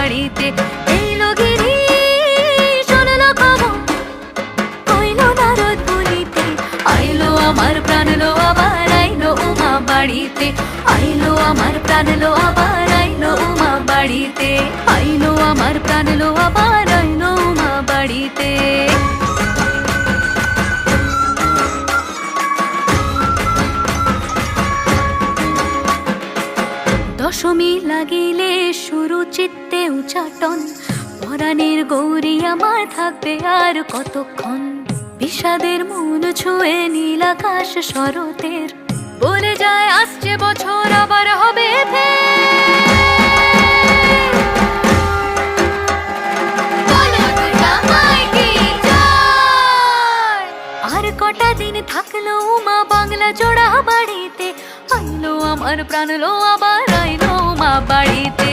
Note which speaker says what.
Speaker 1: বাড়িতে। এলো গিরি শুনলো খবর, হইলো নারদ বলিতে, আইলো আমার প্রাণ লো আবার আইলো উমা বাড়িতে। আইলো আমার প্রাণ লো আবার আইলো উমা বাড়িতে। আইলো আমার প্রাণ লো আবার আইলো উমা বাড়িতে। দশমী লাগিলে শুরু চিত্তে উচাটন, পরাণের গৌরী আমার থাকবে আর কতক্ষণ। বিষাদের মন ছুঁয়ে নীল আকাশ শরতের, বলে যায় আসছে বছর আবার হবে আর কটা দিন থাকলো উমা বাংলা জোড়া বাড়িতে। আইলো আমার প্রাণ লো আবার আইলো উমা বাড়িতে।